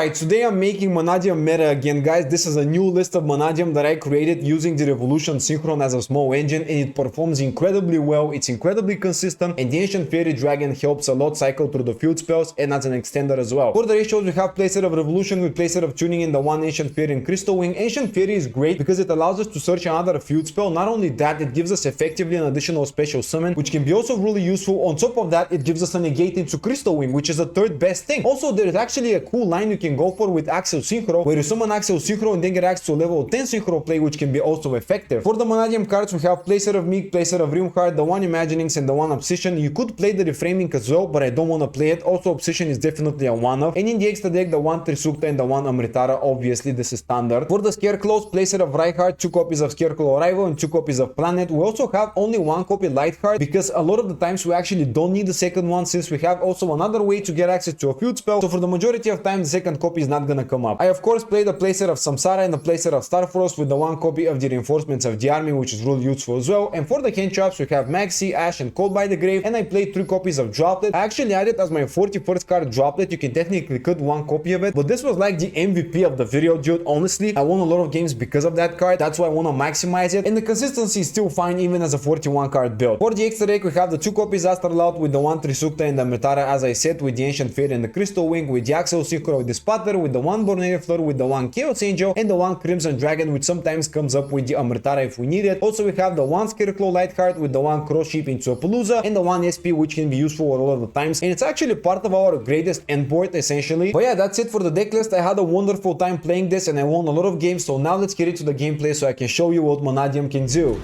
Alright, today I'm making Mannadium meta again, guys. This is a new list of Mannadium that I created using the Revolution Synchron as a small engine, and it performs incredibly well. It's incredibly consistent, and the Ancient Fairy Dragon helps a lot cycle through the field spells and as an extender as well. For the ratios, we have Playset of Revolution with Playset of Tuning in the one Ancient Fairy and Crystal Wing. Ancient Fairy is great because it allows us to search another field spell. Not only that, it gives us effectively an additional special summon, which can be also really useful. On top of that, it gives us a negate into Crystal Wing, which is the third best thing. Also, there is actually a cool line you can go for with Axial Synchro, where you summon Axial Synchro and then get access to level 10 Synchro play, which can be also effective. For the Mannadium cards, we have Playset of Meek, Playset of Realmheart, the one Imaginings, and the one Obsession. You could play the Reframing as well, but I don't want to play it. Also, Obsession is definitely a one-off. And in the extra deck, the one Trisukta and the one Amritara. Obviously, this is standard. For the Scareclaws, Playset of Reinhardt, 2 copies of Scareclaw Arrival and 2 copies of Planet. We also have only 1 copy Lightheart because a lot of the times we actually don't need the second one, since we have also another way to get access to a field spell. So for the majority of time, the second copy is not gonna come up. I of course played a playset of Samsara and a playset of Starfrost with the 1 copy of the reinforcements of the army, which is really useful as well. And for the hand traps, we have Maxi, Ash, and Cold by the Grave, and I played 3 copies of Droplet. I actually added as my 41st card Droplet. You can technically cut 1 copy of it, but this was like the MVP of the video, dude. Honestly, I won a lot of games because of that card. That's why I want to maximize it, and the consistency is still fine even as a 41 card build. For the extra deck, we have the 2 copies Astralout with the 1 Trisukta and the Metara, as I said, with the Ancient Fairy and the Crystal Wing, with the Axial Synchro, with the Spotter, with the 1 Borneo Fleur, with the 1 Chaos Angel, and the 1 Crimson Dragon, which sometimes comes up with the Amritara if we need it. Also, we have the 1 Scareclaw Lightheart with the 1 Cross Ship into a Palooza, and the 1 SP, which can be useful a lot of the times, and it's actually part of our greatest endboard essentially. But yeah, that's it for the deck list. I had a wonderful time playing this and I won a lot of games, so now let's get into the gameplay so I can show you what Mannadium can do.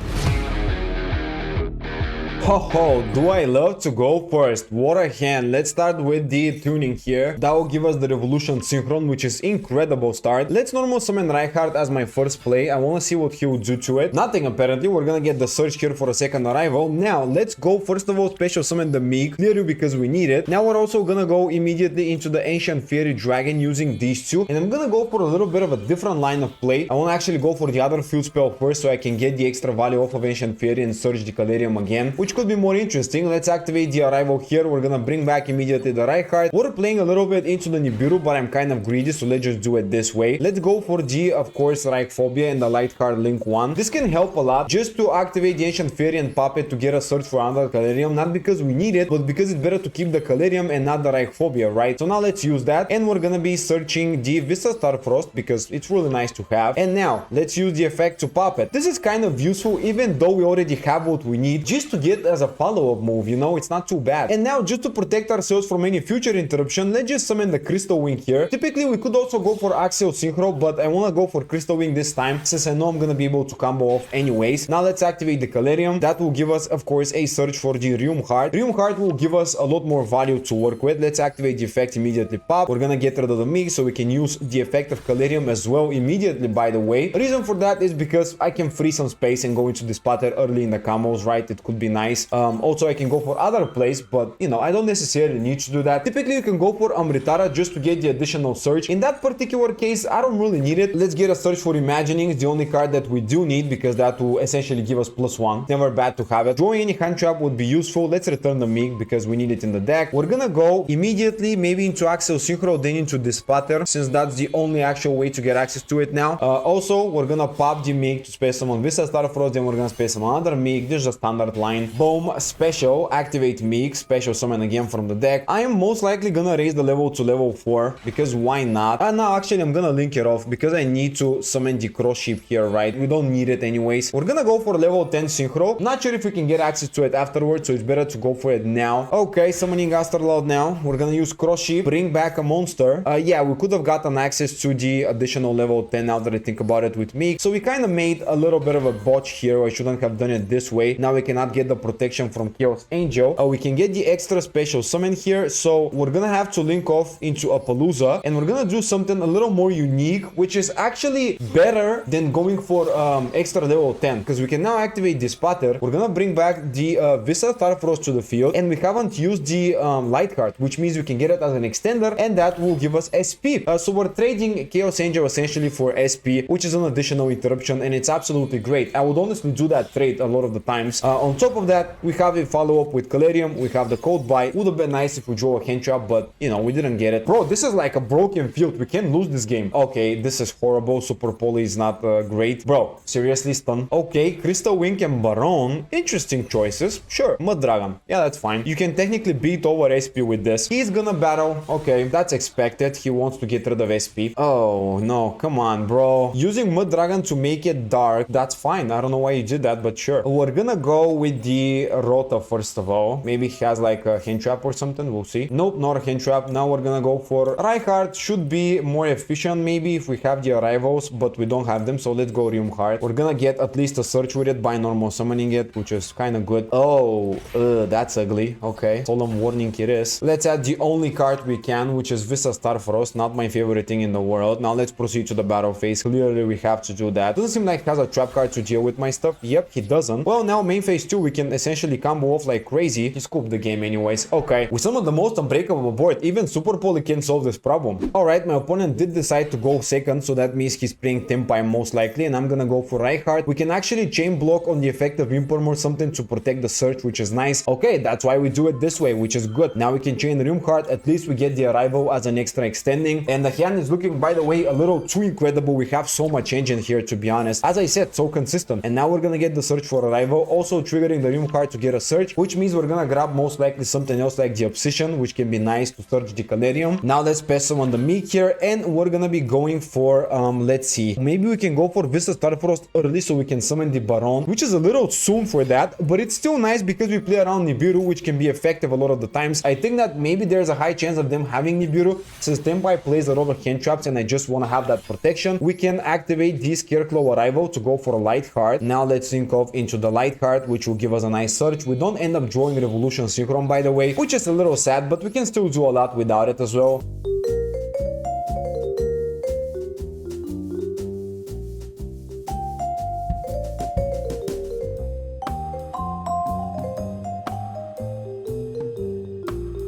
Ho, do I love to go first? What a hand. Let's start with the tuning here. That will give us the Revolution Synchron, which is incredible start. Let's normal summon Reinhardt as my first play. I want to see what he will do to it. Nothing apparently. We're gonna get the search here for a second arrival. Now let's go first of all special summon the Meek, clearly because we need it. Now we're also gonna go immediately into the Ancient Fairy Dragon using these 2, and I'm gonna go for a little bit of a different line of play. I want to actually go for the other field spell first so I can get the extra value off of Ancient Fairy and search the Calarium again, which could be more interesting. Let's activate the arrival here. We're gonna bring back immediately the Reinhardt. We're playing a little bit into the Nibiru, but I'm kind of greedy, so let's just do it this way. Let's go for the, of course, Reichphobia and the Lightheart Link 1. This can help a lot just to activate the Ancient Fairy and pop it to get a search for another Calarium, not because we need it, but because it's better to keep the Calarium and not the Reichphobia, right? So now let's use that, and we're gonna be searching the Vista Starfrost because it's really nice to have. And now let's use the effect to pop it. This is kind of useful even though we already have what we need, just to get as a follow-up move, you know, it's not too bad. And now just to protect ourselves from any future interruption, let's just summon the Crystal Wing here. Typically we could also go for Axial Synchro, but I want to go for Crystal Wing this time since I know I'm gonna be able to combo off anyways. Now let's activate the Calarium. That will give us, of course, a search for the Realmheart. Realmheart will give us a lot more value to work with. Let's activate the effect immediately pop. We're gonna get rid of the Meek so we can use the effect of Calarium as well immediately, by the way. The reason for that is because I can free some space and go into the Spotter early in the combos, right? It could be nice. Also I can go for other plays, but you know, I don't necessarily need to do that. Typically you can go for Amritara just to get the additional search. In that particular case, I don't really need it. Let's get a search for Imaginings, the only card that we do need, because that will essentially give us +1. Never bad to have it. Drawing any hand trap would be useful. Let's return the Meek because we need it in the deck. We're gonna go immediately maybe into Axial Synchro, then into this Spotter, since that's the only actual way to get access to it now. Also we're gonna pop the Meek to space summon Vista Starfrost, then we're gonna space summon another Meek. This is a standard line. Boom, special, activate Meek, special summon again from the deck. I am most likely gonna raise the level to level 4 because why not? And now actually I'm gonna link it off because I need to summon the Cross Ship here, right? We don't need it anyways. We're gonna go for level 10 Synchro. Not sure if we can get access to it afterwards, so it's better to go for it now. Okay, summoning Astraloud now. We're gonna use Cross Ship, bring back a monster. Yeah, we could have gotten access to the additional level 10 now that I think about it with Meek. So we kind of made a little bit of a botch here. I shouldn't have done it this way. Now we cannot get the protection from Chaos Angel. We can get the extra special summon here, so we're gonna have to link off into a Palooza, and we're gonna do something a little more unique, which is actually better than going for extra level 10, because we can now activate the Spotter. We're gonna bring back the Vista Starfrost to the field, and we haven't used the Lightheart, which means we can get it as an extender, and that will give us SP. So we're trading Chaos Angel essentially for SP, which is an additional interruption, and it's absolutely great. I would honestly do that trade a lot of the times. On top of that, that, we have a follow-up with Calarium, we have the Cold Bite. Would have been nice if we draw a hand trap, but, you know, we didn't get it. Bro, this is like a broken field. We can't lose this game. Okay, this is horrible. Super Poly is not great. Bro, seriously, stun. Okay, Crystal Wink and Baron. Interesting choices. Sure, Mud Dragon. Yeah, that's fine. You can technically beat over SP with this. He's gonna battle. Okay, that's expected. He wants to get rid of SP. Oh, no, come on, bro. Using Mud Dragon to make it dark, that's fine. I don't know why you did that, but sure. We're gonna go with the Rota first of all. Maybe he has like a hand trap or something. We'll see. Nope, not a hand trap. Now we're gonna go for Reinhardt. Should be more efficient maybe if we have the arrivals, but we don't have them. So let's go Riumheart. We're gonna get at least a search with it by normal summoning it, which is kind of good. Oh, that's ugly. Okay, solemn warning it is. Let's add the only card we can, which is Vista Starfrost. Not my favorite thing in the world. Now let's proceed to the battle phase. Clearly we have to do that. Doesn't seem like he has a trap card to deal with my stuff. Yep, he doesn't. Well, now main phase 2 we can essentially combo off like crazy. He scooped the game anyways. Okay, with some of the most unbreakable board, even Super Poly can solve this problem. Alright, my opponent did decide to go second, so that means he's playing Tempai most likely, and I'm gonna go for Reinhardt. We can actually chain block on the effect of Imperm or something to protect the search, which is nice. Okay, that's why we do it this way, which is good. Now we can chain Riumheart. At least we get the arrival as an extra extending, and the hand is looking, by the way, a little too incredible. We have so much engine here, to be honest. As I said, so consistent. And now we're gonna get the search for arrival, also triggering the Riumheart to get a search, which means we're gonna grab most likely something else like the Obsession, which can be nice to search the Calarium. Now let's pass him on the Meek here, and we're gonna be going for let's see, maybe we can go for Vista Starfrost early so we can summon the Baron, which is a little soon for that, but it's still nice because we play around Nibiru, which can be effective a lot of the times. I think that maybe there's a high chance of them having Nibiru since Tempai plays a lot of hand traps, and I just want to have that protection. We can activate the Scarecrow arrival to go for a light card. Now let's think of into the light card, which will give us a nice search. We don't end up drawing Revolution Synchron, by the way, which is a little sad, but we can still do a lot without it as well.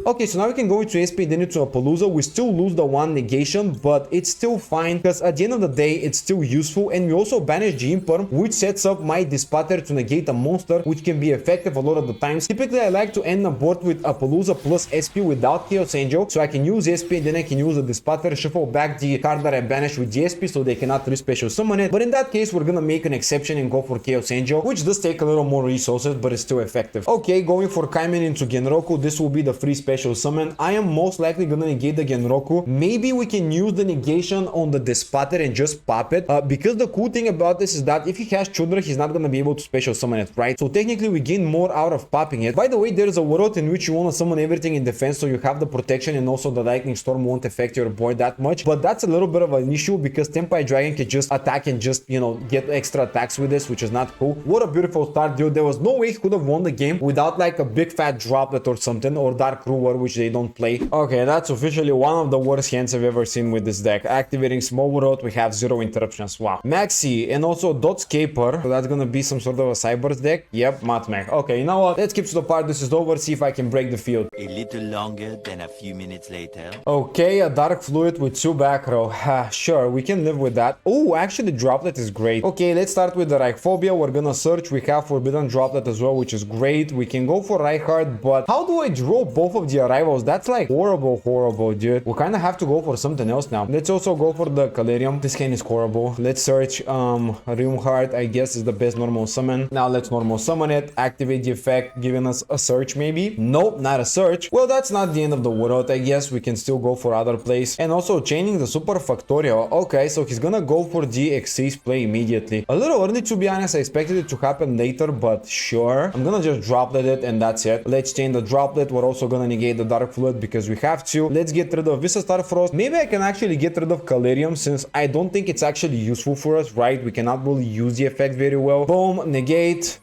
Okay, so now we can go into SP, then into a Palooza. We still lose the one negation, but it's still fine because at the end of the day, it's still useful. And we also banish the Imperm, which sets up my Dispatter to negate a monster, which can be effective a lot of the times. Typically, I like to end the board with a Palooza plus SP without Chaos Angel, so I can use SP and then I can use the Dispatter, shuffle back the card that I banished with the SP so they cannot re-special summon it. But in that case, we're gonna make an exception and go for Chaos Angel, which does take a little more resources, but it's still effective. Okay, going for Kaimen into Genroku. This will be the free special summon. I am most likely gonna negate the Genroku. Maybe we can use the negation on the Dispatter and just pop it, because the cool thing about this is that if he has Chudra, he's not gonna be able to special summon it, right? So technically we gain more out of popping it. By the way, there is a world in which you want to summon everything in defense, so you have the protection and also the Lightning Storm won't affect your board that much, but that's a little bit of an issue because Tempai Dragon can just attack and just, you know, get extra attacks with this, which is not cool. What a beautiful start, dude. There was no way he could have won the game without like a big fat droplet or something, or Dark Ruler, which they don't play. Okay, that's officially one of the worst hands I've ever seen with this deck. Activating Small World, we have 0 interruptions. Wow. Maxi and also Dotscaper. So that's gonna be some sort of a Cybers deck. Yep, Matmech. Okay, you know what? Let's skip to the part this is over, see if I can break the field. A little longer than a few minutes later. Okay, a Dark Fluid with 2 back row. Sure, we can live with that. Oh, actually Droplet is great. Okay, let's start with the Reichphobia. We're gonna search. We have Forbidden Droplet as well, which is great. We can go for Reinhardt, but how do I draw both of the arrivals? That's like horrible, dude. We kind of have to go for something else now. Let's also go for the Calarium. This hand is horrible. Let's search Riumheart, I guess is the best normal summon. Now let's normal summon it, activate the effect, giving us a search maybe. Nope, not a search. Well, that's not the end of the world. I guess we can still go for other plays. And also chaining the Super Factorial. Okay, so he's gonna go for the Xyz play immediately. A little early, to be honest. I expected it to happen later, but sure. I'm gonna just droplet it and that's it. Let's chain the droplet. We're also gonna negate the Dark Fluid because we have to. Let's get rid of Vista Starfrost. Maybe I can actually get rid of Calarium since I don't think it's actually useful for us, right? We cannot really use the effect very well. Boom, negate,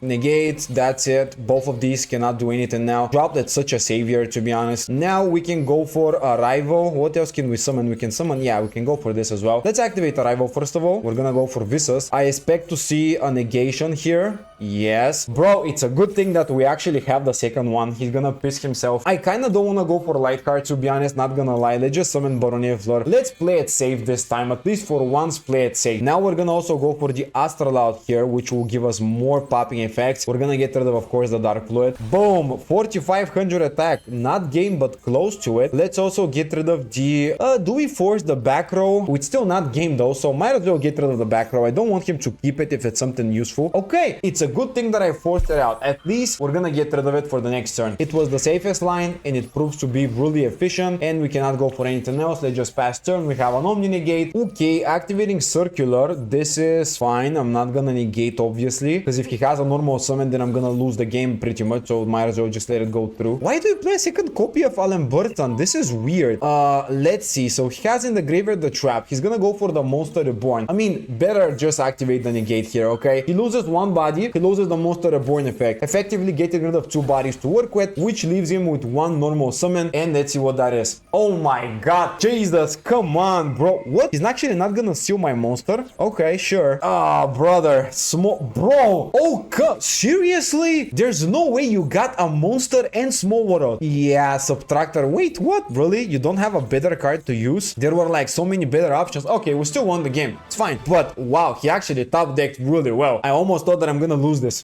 that's it. Both of these cannot do anything now. Droplet's such a savior, to be honest. Now we can go for Arrival. What else can we summon? We can summon, yeah, we can go for this as well. Let's activate Arrival first of all. We're gonna go for Visas. I expect to see a negation here. Yes. Bro, it's a good thing that we actually have the second one. He's gonna piss himself. I kinda don't want to go for light cards, to be honest, not gonna lie. Let's just summon Baronia Fleur. Let's play it safe this time, at least for once, play it safe. Now we're gonna also go for the Astral out here, which will give us more popping effects. We're gonna get rid of course, the Dark Fluid. Boom! 4500 attack. Not game, but close to it. Let's also get rid of the... do we force the back row? It's still not game though, so might as well get rid of the back row. I don't want him to keep it if it's something useful. Okay, it's a good thing that I forced it out. At least we're gonna get rid of it for the next turn. It was the safest line, and it proves to be really efficient, and we cannot go for anything else. Let's just pass turn. We have an Omni Negate. Okay, activating Circular. This is fine. I'm not gonna negate, obviously, because if he has a normal summon, then I'm gonna lose the game pretty much, so might as well just let it go through. Why do you play a second copy of Alan Burton? This is weird. Let's see. So he has in the graveyard the trap. He's gonna go for the Monster Reborn. I mean, better just activate the negate here, okay? He loses one body. He loses the Monster Reborn effect, effectively getting rid of 2 bodies to work with, which leaves him with 1 normal summon, and let's see what that is. Oh my god, Jesus, come on, bro. What? He's actually not gonna steal my monster? Okay, sure. Ah, brother, small, bro. Oh god, seriously? There's no way you got a monster and small world. Yeah, Subtractor. Wait, what? Really? You don't have a better card to use? There were like so many better options. Okay, we still won the game. It's fine. But wow, he actually top decked really well. I almost thought that I'm gonna lose this.